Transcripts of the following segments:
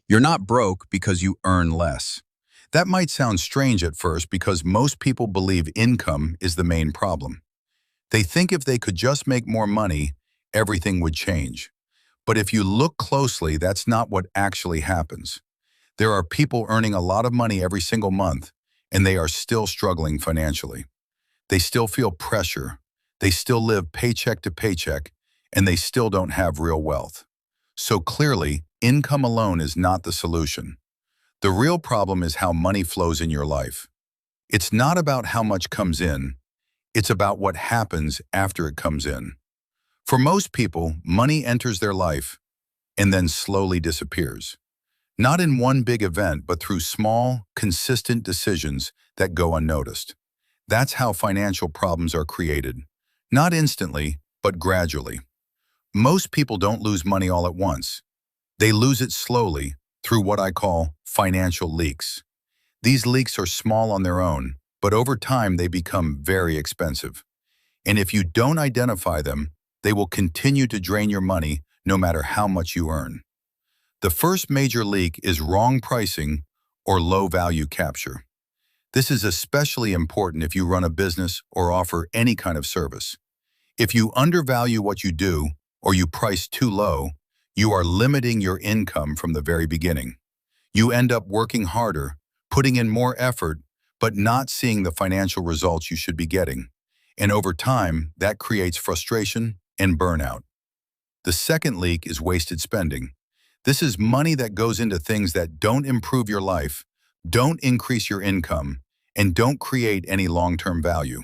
You're not broke because you earn less. That might sound strange at first because most people believe income is the main problem. They think if they could just make more money, everything would change. But if you look closely, that's not what actually happens. There are people earning a lot of money every single month, and they are still struggling financially. They still feel pressure. They still live paycheck to paycheck, and they still don't have real wealth. So clearly, income alone is not the solution. The real problem is how money flows in your life. It's not about how much comes in, it's about what happens after it comes in. For most people, money enters their life and then slowly disappears. Not in one big event, but through small, consistent decisions that go unnoticed. That's how financial problems are created. Not instantly, but gradually. Most people don't lose money all at once. They lose it slowly through what I call financial leaks. These leaks are small on their own, but over time they become very expensive. And if you don't identify them, they will continue to drain your money no matter how much you earn. The first major leak is wrong pricing or low value capture. This is especially important if you run a business or offer any kind of service. If you undervalue what you do or you price too low, you are limiting your income from the very beginning. You end up working harder, putting in more effort, but not seeing the financial results you should be getting. And over time, that creates frustration and burnout. The second leak is wasted spending. This is money that goes into things that don't improve your life, don't increase your income, and don't create any long-term value.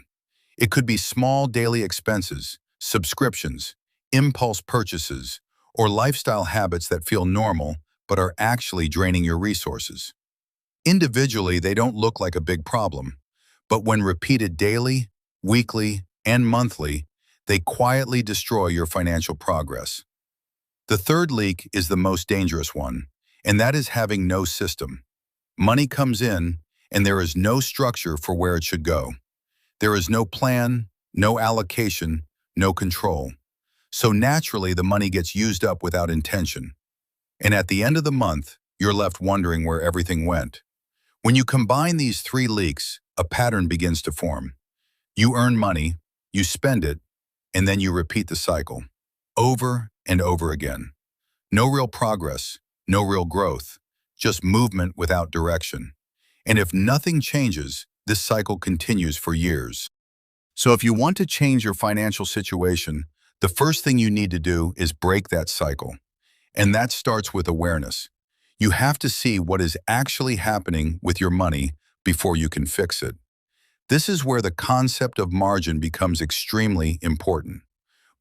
It could be small daily expenses, subscriptions, impulse purchases, or lifestyle habits that feel normal but are actually draining your resources. Individually, they don't look like a big problem, but when repeated daily, weekly, and monthly, they quietly destroy your financial progress. The third leak is the most dangerous one, and that is having no system. Money comes in, and there is no structure for where it should go. There is no plan, no allocation, no control. So naturally, the money gets used up without intention. And at the end of the month, you're left wondering where everything went. When you combine these three leaks, a pattern begins to form. You earn money, you spend it, and then you repeat the cycle, over and over again. No real progress, no real growth, just movement without direction. And if nothing changes, this cycle continues for years. So if you want to change your financial situation, the first thing you need to do is break that cycle. And that starts with awareness. You have to see what is actually happening with your money before you can fix it. This is where the concept of margin becomes extremely important.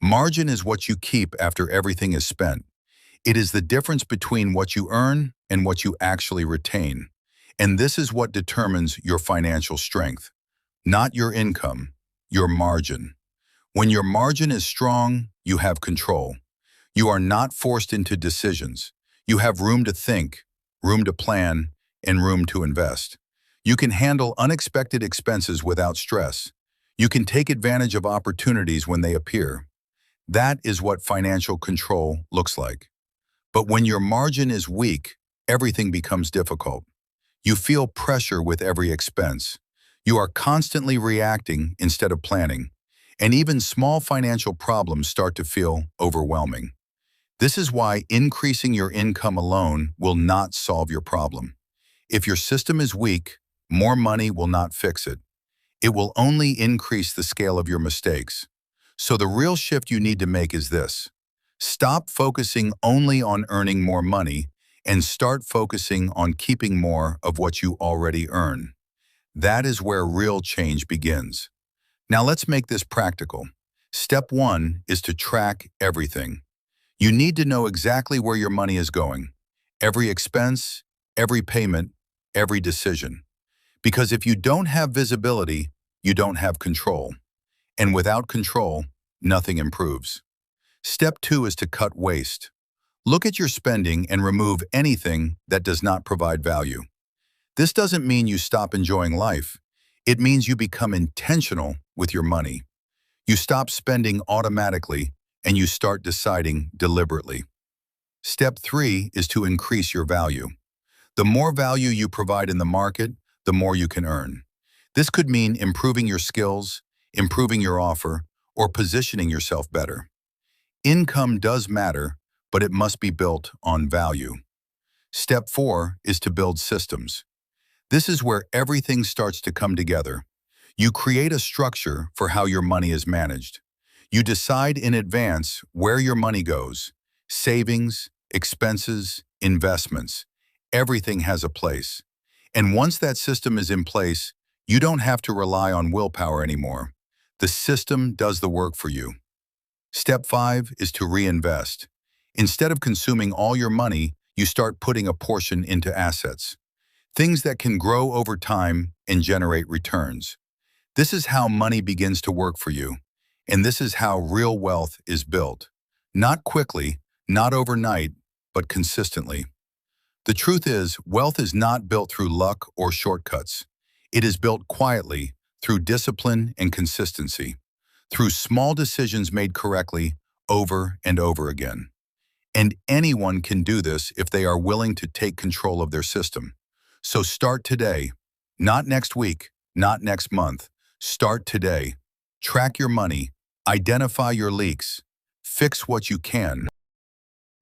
Margin is what you keep after everything is spent. It is the difference between what you earn and what you actually retain. And this is what determines your financial strength. Not your income, your margin. When your margin is strong, you have control. You are not forced into decisions. You have room to think, room to plan, and room to invest. You can handle unexpected expenses without stress. You can take advantage of opportunities when they appear. That is what financial control looks like. But when your margin is weak, everything becomes difficult. You feel pressure with every expense. You are constantly reacting instead of planning. And even small financial problems start to feel overwhelming. This is why increasing your income alone will not solve your problem. If your system is weak, more money will not fix it. It will only increase the scale of your mistakes. So the real shift you need to make is this. Stop focusing only on earning more money and start focusing on keeping more of what you already earn. That is where real change begins. Now let's make this practical. Step one is to track everything. You need to know exactly where your money is going. Every expense, every payment, every decision. Because if you don't have visibility, you don't have control. And without control, nothing improves. Step two is to cut waste. Look at your spending and remove anything that does not provide value. This doesn't mean you stop enjoying life. It means you become intentional with your money. You stop spending automatically and you start deciding deliberately. Step 3 is to increase your value. The more value you provide in the market, the more you can earn. This could mean improving your skills, improving your offer, or positioning yourself better. Income does matter, but it must be built on value. Step 4 is to build systems. This is where everything starts to come together. You create a structure for how your money is managed. You decide in advance where your money goes. Savings, expenses, investments. Everything has a place. And once that system is in place, you don't have to rely on willpower anymore. The system does the work for you. Step 5 is to reinvest. Instead of consuming all your money, you start putting a portion into assets. Things that can grow over time and generate returns. This is how money begins to work for you. And this is how real wealth is built. Not quickly, not overnight, but consistently. The truth is, wealth is not built through luck or shortcuts. It is built quietly, through discipline and consistency, through small decisions made correctly over and over again. And anyone can do this if they are willing to take control of their system. So start today, not next week, not next month. Start today. Track your money, identify your leaks, fix what you can.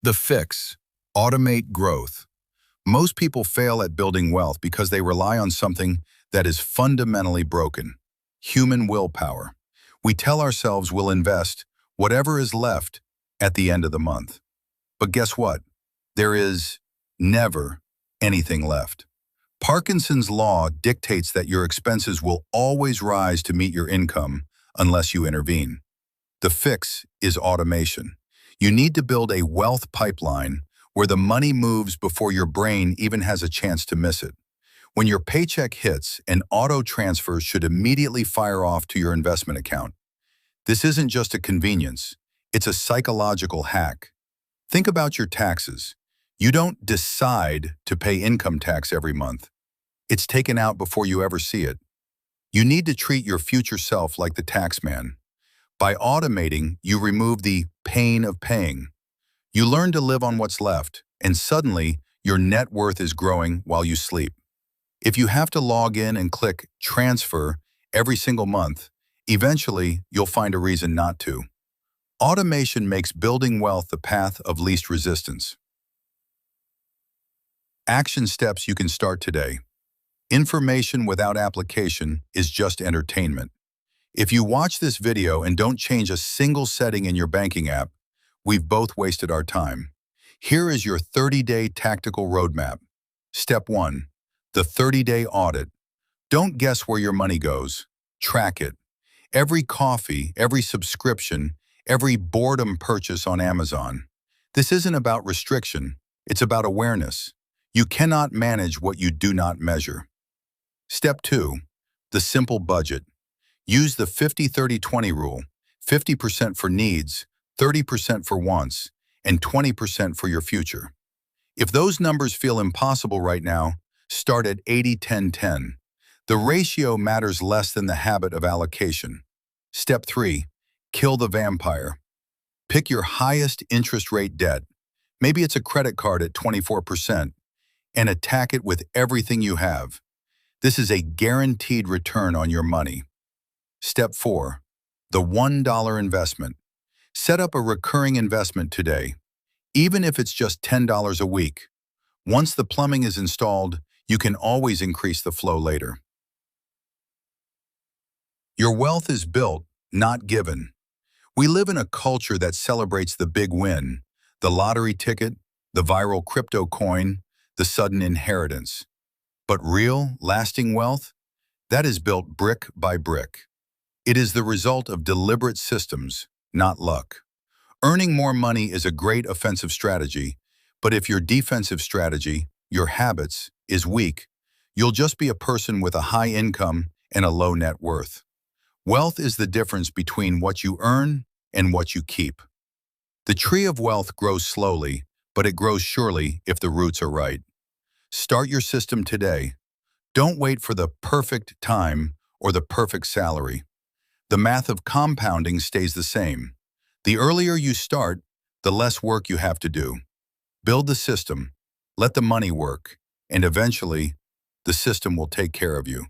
The fix: automate growth. Most people fail at building wealth because they rely on something that is fundamentally broken: human willpower. We tell ourselves we'll invest whatever is left at the end of the month. But guess what? There is never anything left. Parkinson's law dictates that your expenses will always rise to meet your income unless you intervene. The fix is automation. You need to build a wealth pipeline where the money moves before your brain even has a chance to miss it. When your paycheck hits, an auto transfer should immediately fire off to your investment account. This isn't just a convenience, it's a psychological hack. Think about your taxes. You don't decide to pay income tax every month. It's taken out before you ever see it. You need to treat your future self like the tax man. By automating, you remove the pain of paying. You learn to live on what's left, and suddenly, your net worth is growing while you sleep. If you have to log in and click transfer every single month, eventually you'll find a reason not to. Automation makes building wealth the path of least resistance. Action steps you can start today. Information without application is just entertainment. If you watch this video and don't change a single setting in your banking app, we've both wasted our time. Here is your 30-day tactical roadmap. Step 1. The 30-day audit. Don't guess where your money goes. Track it. Every coffee, every subscription, every boredom purchase on Amazon. This isn't about restriction. It's about awareness. You cannot manage what you do not measure. Step 2. The simple budget. Use the 50-30-20 rule. 50% for needs, 30% for wants, and 20% for your future. If those numbers feel impossible right now, start at 80-10-10. The ratio matters less than the habit of allocation. Step 3. Kill the vampire. Pick your highest interest rate debt. Maybe it's a credit card at 24%, and attack it with everything you have. This is a guaranteed return on your money. Step 4. The $1 investment. Set up a recurring investment today, even if it's just $10 a week. Once the plumbing is installed, you can always increase the flow later. Your wealth is built, not given. We live in a culture that celebrates the big win, the lottery ticket, the viral crypto coin, the sudden inheritance. But real, lasting wealth? That is built brick by brick. It is the result of deliberate systems, not luck. Earning more money is a great offensive strategy, but if your defensive strategy, your habits, is weak, you'll just be a person with a high income and a low net worth. Wealth is the difference between what you earn and what you keep. The tree of wealth grows slowly, but it grows surely if the roots are right. Start your system today. Don't wait for the perfect time or the perfect salary. The math of compounding stays the same. The earlier you start, the less work you have to do. Build the system, let the money work, and eventually, the system will take care of you.